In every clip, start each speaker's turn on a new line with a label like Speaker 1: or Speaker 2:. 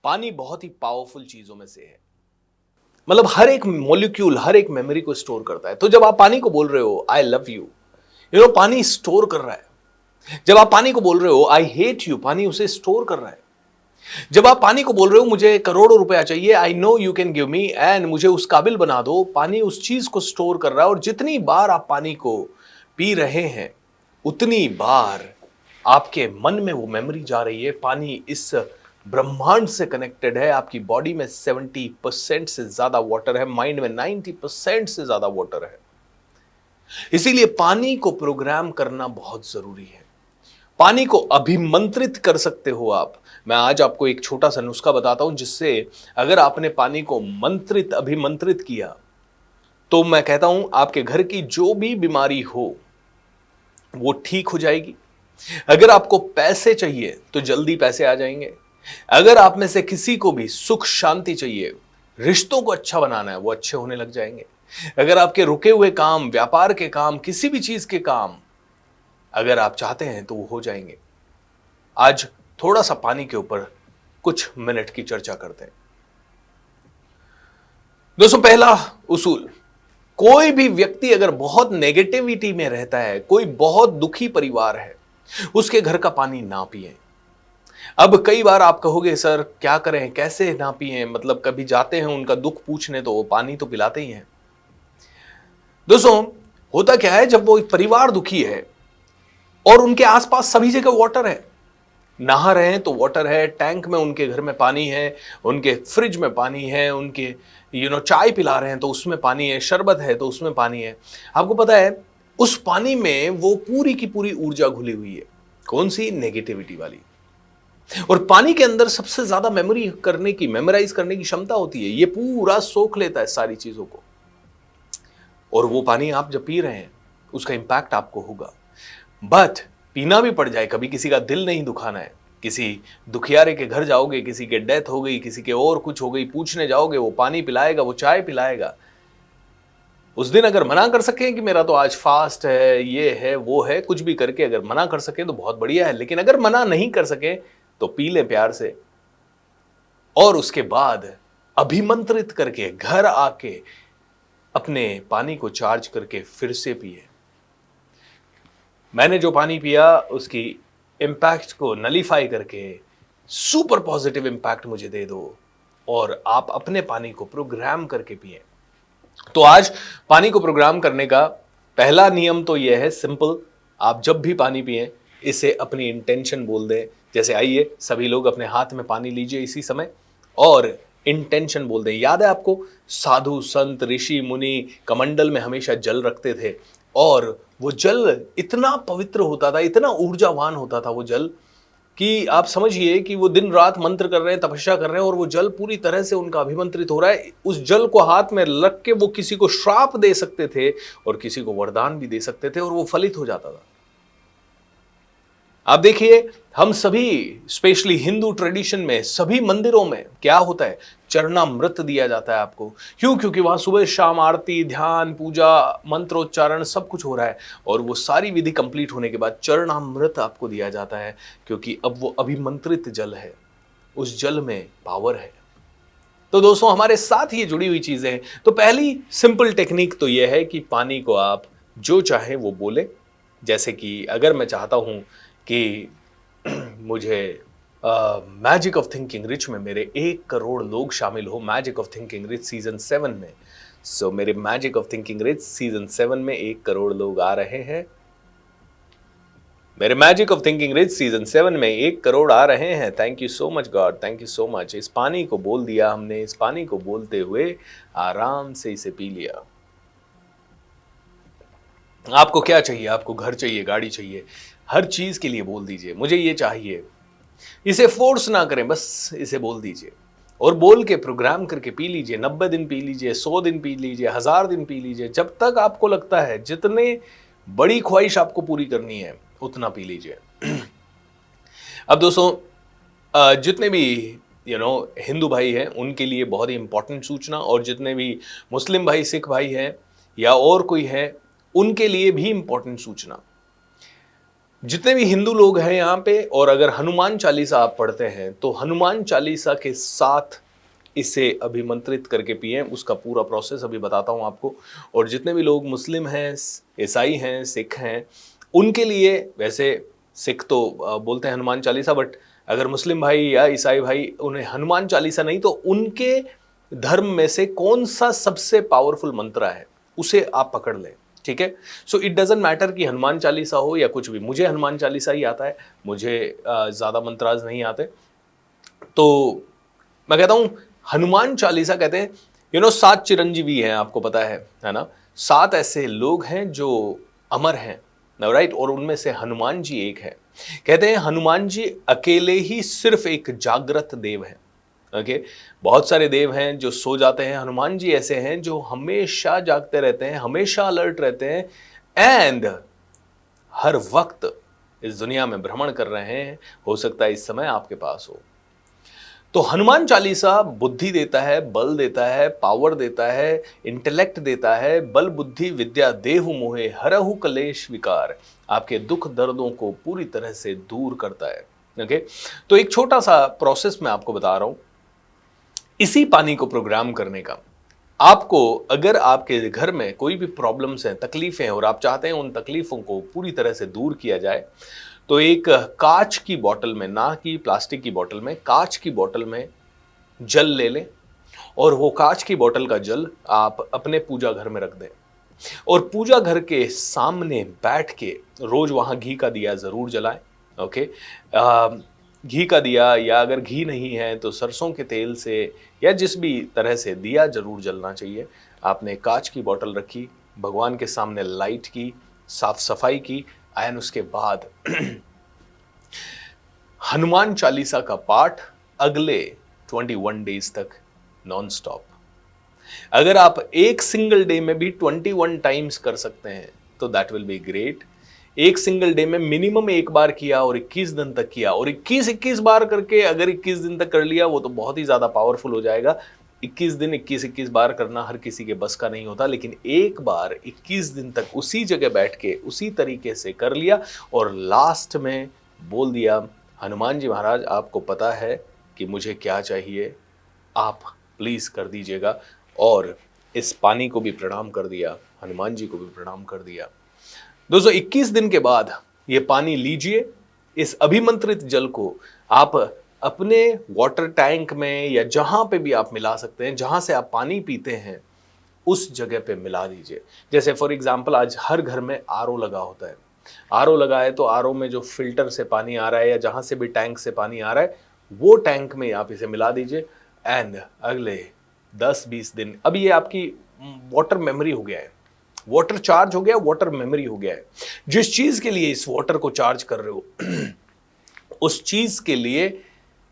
Speaker 1: पानी बहुत ही पावरफुल चीजों में से है। मतलब हर एक मॉलिक्यूल, हर एक मेमोरी को स्टोर करता है। तो जब आप पानी को बोल रहे हो आई लव यू, पानी स्टोर कर रहा है। जब आप पानी को बोल रहे हो आई हेट यू, पानी उसे स्टोर कर रहा है। जब आप पानी को बोल रहे हो मुझे करोड़ों रुपया चाहिए, I know you can give me, and मुझे उस काबिल बना दो, पानी उस चीज को स्टोर कर रहा है। और जितनी बार आप पानी को पी रहे हैं उतनी बार आपके मन में वो मेमोरी जा रही है। पानी इस ब्रह्मांड से कनेक्टेड है। आपकी बॉडी में 70% से ज्यादा वाटर है, माइंड में 90% से ज्यादा वाटर है। इसीलिए पानी को प्रोग्राम करना बहुत जरूरी है। पानी को अभिमंत्रित कर सकते हो आप। मैं आज आपको एक छोटा सा नुस्खा बताता हूं, जिससे अगर आपने पानी को मंत्रित, अभिमंत्रित किया, तो मैं कहता हूं आपके घर की जो भी बीमारी हो वो ठीक हो जाएगी। अगर आपको पैसे चाहिए तो जल्दी पैसे आ जाएंगे। अगर आप में से किसी को भी सुख शांति चाहिए, रिश्तों को अच्छा बनाना है, वो अच्छे होने लग जाएंगे। अगर आपके रुके हुए काम, व्यापार के काम, किसी भी चीज के काम अगर आप चाहते हैं तो वो हो जाएंगे। आज थोड़ा सा पानी के ऊपर कुछ मिनट की चर्चा करते हैं। दोस्तों, पहला उसूल, कोई भी व्यक्ति अगर बहुत नेगेटिविटी में रहता है, कोई बहुत दुखी परिवार है, उसके घर का पानी ना पिए। अब कई बार आप कहोगे सर क्या करें, कैसे ना पिए, मतलब कभी जाते हैं उनका दुख पूछने तो वो पानी तो पिलाते ही हैं। दोस्तों, होता क्या है, जब वो परिवार दुखी है और उनके आसपास सभी जगह वाटर है, नहा रहे हैं तो वाटर है, टैंक में उनके घर में पानी है, उनके फ्रिज में पानी है, उनके चाय पिला रहे हैं तो उसमें पानी है, शरबत है तो उसमें पानी है। आपको पता है उस पानी में वो पूरी की पूरी ऊर्जा घुली हुई है। कौन सी? नेगेटिविटी वाली। और पानी के अंदर सबसे ज्यादा मेमोरी करने की, मेमोराइज करने की क्षमता होती है। ये पूरा सोख लेता है सारी चीजों को। और वो पानी आप जब पी रहे हैं उसका इंपैक्ट आपको होगा। बट पीना भी पड़ जाए, कभी किसी का दिल नहीं दुखाना है। किसी दुखियारे के घर जाओगे, किसी के डेथ हो गई, किसी के और कुछ हो गई, पूछने जाओगे, वो पानी पिलाएगा, वो चाय पिलाएगा। उस दिन अगर मना कर सके कि मेरा तो आज फास्ट है, ये है वो है, कुछ भी करके अगर मना कर सके तो बहुत बढ़िया है। लेकिन अगर मना नहीं कर सके तो पी लें प्यार से, और उसके बाद अभिमंत्रित करके घर आके अपने पानी को चार्ज करके फिर से पिए। मैंने जो पानी पिया उसकी इंपैक्ट को नलीफाई करके सुपर पॉजिटिव इंपैक्ट मुझे दे दो, और आप अपने पानी को प्रोग्राम करके पिए। तो आज पानी को प्रोग्राम करने का पहला नियम तो यह है, सिंपल। आप जब भी पानी पिए इसे अपनी इंटेंशन बोल दें। जैसे आइए सभी लोग अपने हाथ में पानी लीजिए इसी समय और इंटेंशन बोल दें। याद है आपको, साधु संत ऋषि मुनि कमंडल में हमेशा जल रखते थे, और वो जल इतना पवित्र होता था, इतना ऊर्जावान होता था वो जल, कि आप समझिए कि वो दिन रात मंत्र कर रहे हैं, तपस्या कर रहे हैं, और वो जल पूरी तरह से उनका अभिमंत्रित हो रहा है। उस जल को हाथ में रख के वो किसी को श्राप दे सकते थे और किसी को वरदान भी दे सकते थे, और वो फलित हो जाता था। आप देखिए, हम सभी, स्पेशली हिंदू ट्रेडिशन में, सभी मंदिरों में क्या होता है, चरणामृत दिया जाता है आपको। क्यों? क्योंकि वहां सुबह शाम आरती, ध्यान, पूजा, मंत्रोच्चारण सब कुछ हो रहा है, और वो सारी विधि कंप्लीट होने के बाद चरणामृत आपको दिया जाता है, क्योंकि अब वो अभिमंत्रित जल है, उस जल में पावर है। तो दोस्तों, हमारे साथ ये जुड़ी हुई चीजें हैं। तो पहली सिंपल टेक्निक तो यह है कि पानी को आप जो चाहे वो बोले। जैसे कि अगर मैं चाहता हूं कि मुझे मैजिक ऑफ थिंकिंग रिच में मेरे 1 करोड़ लोग शामिल हो, magic of thinking rich season 7 में। सो मेरे magic of thinking rich season 7 में 1 करोड़ लोग आ रहे हैं। मेरे magic of thinking rich season 7 में 1 करोड़ आ रहे हैं। Thank you so much God, thank you so much. इस पानी को बोल दिया हमने, इस पानी को बोलते हुए आराम से इसे पी लिया। आपको क्या चाहिए? आपको घर चाहिए, गाड़ी चाहिए, हर चीज के लिए बोल दीजिए मुझे ये चाहिए। इसे फोर्स ना करें, बस इसे बोल दीजिए और बोल के प्रोग्राम करके पी लीजिए। 90 दिन पी लीजिए, 100 दिन पी लीजिए, 1000 दिन पी लीजिए, जब तक आपको लगता है। जितने बड़ी ख्वाहिश आपको पूरी करनी है उतना पी लीजिए। अब दोस्तों, जितने भी हिंदू भाई हैं उनके लिए बहुत ही इंपॉर्टेंट सूचना, और जितने भी मुस्लिम भाई, सिख भाई हैं या और कोई है, उनके लिए भी इंपॉर्टेंट सूचना। जितने भी हिंदू लोग हैं यहाँ पे, और अगर हनुमान चालीसा आप पढ़ते हैं तो हनुमान चालीसा के साथ इसे अभिमंत्रित करके पिएं। उसका पूरा प्रोसेस अभी बताता हूँ आपको। और जितने भी लोग मुस्लिम हैं, ईसाई हैं, सिख हैं, उनके लिए, वैसे सिख तो बोलते हैं हनुमान चालीसा, बट अगर मुस्लिम भाई या ईसाई भाई उन्हें हनुमान चालीसा नहीं, तो उनके धर्म में से कौन सा सबसे पावरफुल मंत्र है उसे आप पकड़ लें। ठीक है, सो इट डजेंट मैटर कि हनुमान चालीसा हो या कुछ भी। मुझे हनुमान चालीसा ही आता है, मुझे ज्यादा मंत्राज नहीं आते। तो मैं कहता हूं हनुमान चालीसा कहते हैं, 7 चिरंजीवी हैं, आपको पता है ना। 7 ऐसे लोग हैं जो अमर हैं, राइट, और उनमें से हनुमान जी एक है। कहते हैं हनुमान जी अकेले ही सिर्फ एक जागृत देव है। ओके, बहुत सारे देव हैं जो सो जाते हैं, हनुमान जी ऐसे हैं जो हमेशा जागते रहते हैं, हमेशा अलर्ट रहते हैं, एंड हर वक्त इस दुनिया में भ्रमण कर रहे हैं। हो सकता है इस समय आपके पास हो। तो हनुमान चालीसा बुद्धि देता है, बल देता है, पावर देता है, इंटेलेक्ट देता है। बल बुद्धि विद्या देहु मोहे हरहु कलेश विकार, आपके दुख दर्दों को पूरी तरह से दूर करता है। ओके, तो एक छोटा सा प्रोसेस मैं आपको बता रहा हूं इसी पानी को प्रोग्राम करने का। आपको, अगर आपके घर में कोई भी प्रॉब्लम्स हैं, तकलीफें हैं, और आप चाहते हैं उन तकलीफों को पूरी तरह से दूर किया जाए, तो एक कांच की बोतल में, ना कि प्लास्टिक की बोतल में, कांच की बोतल में जल ले लें, और वो कांच की बोतल का जल आप अपने पूजा घर में रख दें, और पूजा घर के सामने बैठ के रोज वहां घी का दिया जरूर जलाएं। ओके, घी का दिया, या अगर घी नहीं है तो सरसों के तेल से या जिस भी तरह से दिया जरूर जलना चाहिए। आपने कांच की बोतल रखी, भगवान के सामने लाइट की, साफ सफाई की, एंड उसके बाद हनुमान चालीसा का पाठ अगले 21 डेज तक नॉन स्टॉप। अगर आप एक सिंगल डे में भी 21 टाइम्स कर सकते हैं तो दैट विल बी ग्रेट। एक सिंगल डे में मिनिमम एक बार किया और 21 दिन तक किया, और 21 बार करके अगर 21 दिन तक कर लिया, वो तो बहुत ही ज्यादा पावरफुल हो जाएगा। 21 दिन 21 बार करना हर किसी के बस का नहीं होता, लेकिन एक बार 21 दिन तक उसी जगह बैठ के उसी तरीके से कर लिया, और लास्ट में बोल दिया, हनुमान जी महाराज आपको पता है कि मुझे क्या चाहिए, आप प्लीज कर दीजिएगा। और इस पानी को भी प्रणाम कर दिया, हनुमान जी को भी प्रणाम कर दिया। दोस्तों 21 दिन के बाद ये पानी लीजिए, इस अभिमंत्रित जल को आप अपने वाटर टैंक में या जहां पे भी आप मिला सकते हैं, जहां से आप पानी पीते हैं उस जगह पे मिला दीजिए। जैसे फॉर एग्जांपल आज हर घर में आरओ लगा होता है, आरओ लगा है तो आरओ में जो फिल्टर से पानी आ रहा है या जहां से भी टैंक से पानी आ रहा है, वो टैंक में आप इसे मिला दीजिए, एंड अगले 10-20 दिन, अब ये आपकी वाटर मेमोरी हो गया है, वाटर चार्ज हो गया, वाटर मेमोरी हो गया है। जिस चीज के लिए इस वाटर को चार्ज कर रहे हो उस चीज के लिए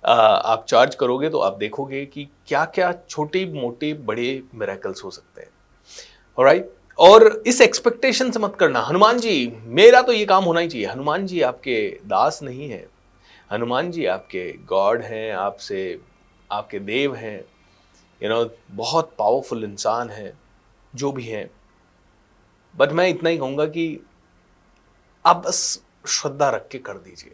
Speaker 1: आप चार्ज करोगे तो आप देखोगे कि क्या क्या छोटे मोटे बड़े मिरेकल्स हो सकते हैं। ऑलराइट, और इस एक्सपेक्टेशन से मत करना हनुमान जी मेरा तो ये काम होना ही चाहिए। हनुमान जी आपके दास नहीं है, हनुमान जी आपके गॉड हैं, आपसे आपके देव हैं, बहुत पावरफुल इंसान हैं जो भी हैं। बट मैं इतना ही कहूंगा कि आप बस श्रद्धा रख के कर दीजिए।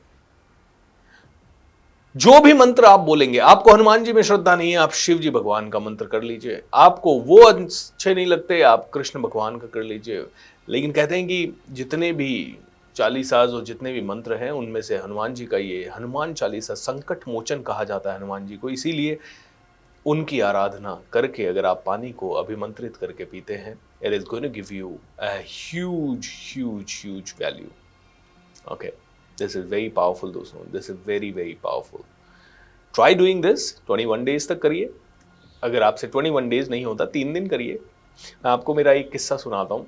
Speaker 1: जो भी मंत्र आप बोलेंगे, आपको हनुमान जी में श्रद्धा नहीं है, आप शिव जी भगवान का मंत्र कर लीजिए। आपको वो अच्छे नहीं लगते, आप कृष्ण भगवान का कर लीजिए। लेकिन कहते हैं कि जितने भी चालीसाज और जितने भी मंत्र हैं उनमें से हनुमान जी का ये हनुमान चालीसा संकट मोचन कहा जाता है हनुमान जी को, इसीलिए उनकी आराधना करके अगर आप पानी को अभिमंत्रित करके पीते हैं, it is going to give you a huge value. Okay, this is very powerful दोस्तों, this is very powerful. Try doing this 21 days तक करिए। अगर आपसे 21 डेज नहीं होता 3 दिन करिए। मैं आपको मेरा एक किस्सा सुनाता हूँ।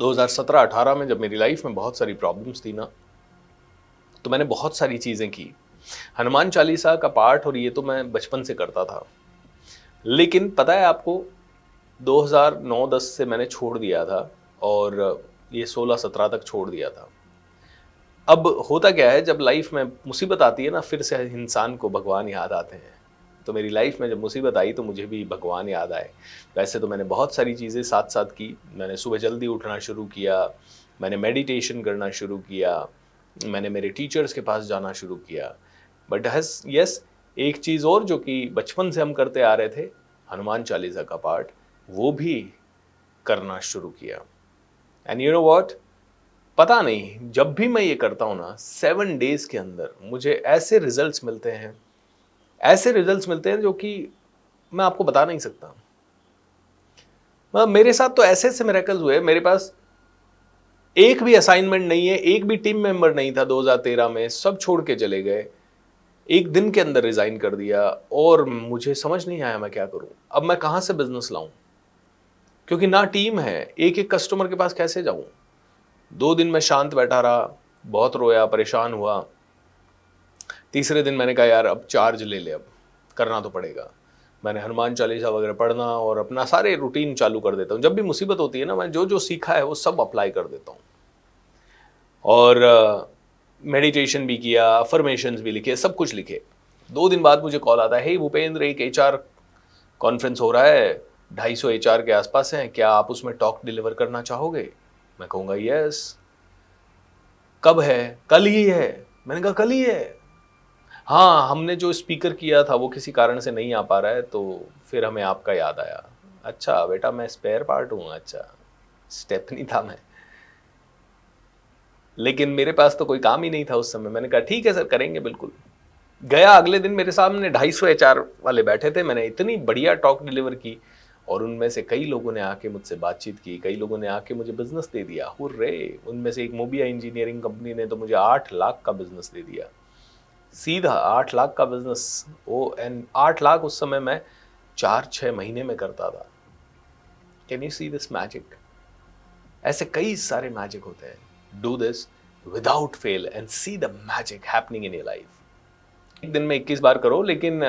Speaker 1: 2017-18 में जब मेरी लाइफ में बहुत सारी प्रॉब्लम्स थी ना, तो मैंने बहुत सारी चीज़ें की। हनुमान चालीसा का पाठ और ये तो मैं बचपन से करता था, लेकिन पता है आपको 2009-10 से मैंने छोड़ दिया था, और ये 16-17 तक छोड़ दिया था। अब होता क्या है, जब लाइफ में मुसीबत आती है ना, फिर से इंसान को भगवान याद आते हैं। तो मेरी लाइफ में जब मुसीबत आई तो मुझे भी भगवान याद आए। वैसे तो मैंने बहुत सारी चीज़ें साथ साथ की। मैंने सुबह जल्दी उठना शुरू किया, मैंने मेडिटेशन करना शुरू किया, मैंने मेरे टीचर्स के पास जाना शुरू किया। बट यस, एक चीज़ और जो कि बचपन से हम करते आ रहे थे, हनुमान चालीसा का पाठ, वो भी करना शुरू किया। एंड यू नो व्हाट, पता नहीं, जब भी मैं ये करता हूँ ना, 7 डेज के अंदर मुझे ऐसे रिजल्ट्स मिलते हैं, ऐसे रिजल्ट्स मिलते हैं जो कि मैं आपको बता नहीं सकता। मेरे साथ तो ऐसे ऐसे मिरेकल्स हुए। मेरे पास एक भी असाइनमेंट नहीं है, एक भी टीम मेंबर नहीं था 2013 में, सब छोड़ के चले गए। एक दिन के अंदर रिजाइन कर दिया और मुझे समझ नहीं आया मैं क्या करूं। अब मैं कहां से बिजनेस लाऊं, क्योंकि ना टीम है, एक एक कस्टमर के पास कैसे जाऊं। 2 दिन में शांत बैठा रहा, बहुत रोया, परेशान हुआ। तीसरे दिन मैंने कहा यार अब चार्ज ले ले, अब करना तो पड़ेगा। मैंने हनुमान चालीसा वगैरह पढ़ना और अपना सारे रूटीन चालू कर देता हूँ। जब भी मुसीबत होती है ना, मैं जो जो सीखा है वो सब अप्लाई कर देता हूँ। और मेडिटेशन भी किया, अफर्मेशंस भी लिखे, सब कुछ लिखे। 2 दिन बाद मुझे कॉल आता है, हे भूपेंद्र, एक HR कॉन्फ्रेंस हो रहा है, 250 HR के आसपास हैं, क्या आप उसमें टॉक डिलीवर करना चाहोगे? मैं कहूँगा यस। कब है? कल ही है। मैंने कहा कल ही है। हाँ, हमने जो स्पीकर किया था वो किसी कारण से नहीं आ पा रहा है, तो फिर हमें आपका याद आया। अच्छा बेटा, मैं स्पेयर पार्ट हूँ? अच्छा, स्टेपनी था मैं, लेकिन मेरे पास तो कोई काम ही नहीं था उस समय। मैंने कहा ठीक है सर, करेंगे बिल्कुल। गया, अगले दिन मेरे सामने 250 HR वाले बैठे थे। मैंने इतनी बढ़िया टॉक डिलीवर की और उनमें से कई लोगों ने आके मुझसे बातचीत की, कई लोगों ने आके मुझे बिजनेस दे दिया। हुर्रे! उनमें से एक मोबिया इंजीनियरिंग कंपनी ने तो मुझे 8 लाख का बिजनेस दे दिया, सीधा 8 लाख का बिजनेस। वो एंड 8 लाख उस समय मैं 4-6 महीने में करता था। Can you see this magic? ऐसे कई सारे मैजिक होते हैं। Do this without fail and see the magic happening in your life. एक दिन में 21 बार करो, लेकिन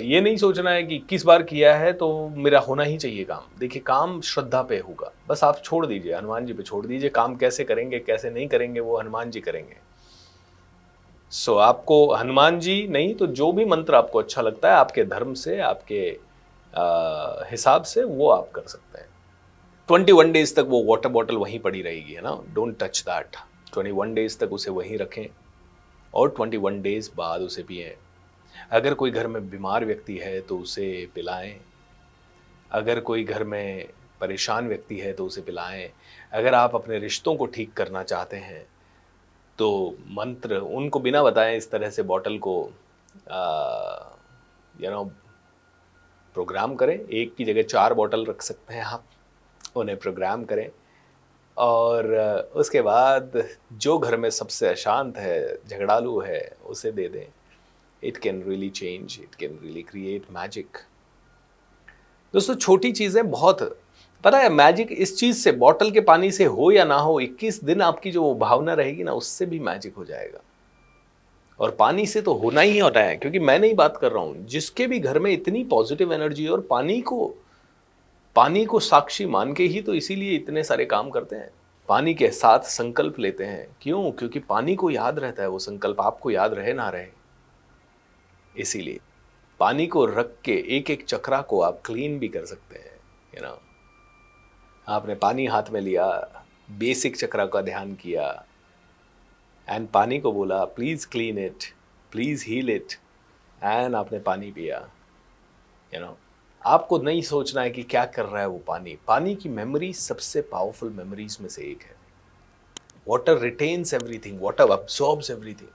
Speaker 1: ये नहीं सोचना है कि 21 बार किया है तो मेरा होना ही चाहिए काम। देखिए, काम श्रद्धा पे होगा, बस आप छोड़ दीजिए, हनुमान जी पे छोड़ दीजिए। काम कैसे करेंगे कैसे नहीं करेंगे वो हनुमान जी करेंगे। सो आपको हनुमान जी नहीं तो जो भी मंत्र आपको अच्छा लगता है, आपके धर्म से, आपके हिसाब से, वो आप कर सकते हैं। 21 डेज तक वो वाटर बॉटल वहीं पड़ी रहेगी, है ना, डोंट टच दैट। 21 डेज तक उसे वहीं रखें और 21 डेज बाद उसे पिएं। अगर कोई घर में बीमार व्यक्ति है तो उसे पिलाएं। अगर कोई घर में परेशान व्यक्ति है तो उसे पिलाएं। अगर आप अपने रिश्तों को ठीक करना चाहते हैं तो मंत्र उनको बिना बताए इस तरह से बॉटल को यू नो प्रोग्राम करें। एक की जगह 4 बॉटल रख सकते हैं आप, उन्हें प्रोग्राम करें और उसके बाद जो घर में सबसे अशांत है, झगड़ालू है, उसे दे दें। It can really change, it can really create magic. दोस्तों, छोटी चीज़ें बहुत, पता है मैजिक इस चीज़ से, बॉटल के पानी से हो या ना हो, 21 दिन आपकी जो भावना रहेगी ना, उससे भी मैजिक हो जाएगा। और पानी से तो होना ही होता है, क्योंकि मैं नहीं बात कर रहा हूं, जिसके भी घर में इतनी पॉजिटिव एनर्जी और पानी को साक्षी मान के ही तो इसीलिए इतने सारे काम करते हैं। पानी के साथ संकल्प लेते हैं। क्यों? क्योंकि पानी को याद रहता है वो संकल्प, आपको याद रहे ना रहे। इसीलिए पानी को रख के एक एक चक्रा को आप क्लीन भी कर सकते हैं। यू नो, आपने पानी हाथ में लिया, बेसिक चक्रा का ध्यान किया एंड पानी को बोला please clean it, please heal it, and आपने पानी पिया। यू नो, आपको नहीं सोचना है कि क्या कर रहा है वो पानी। पानी की मेमोरी सबसे पावरफुल मेमोरीज में से एक है। Water retains everything, water absorbs everything.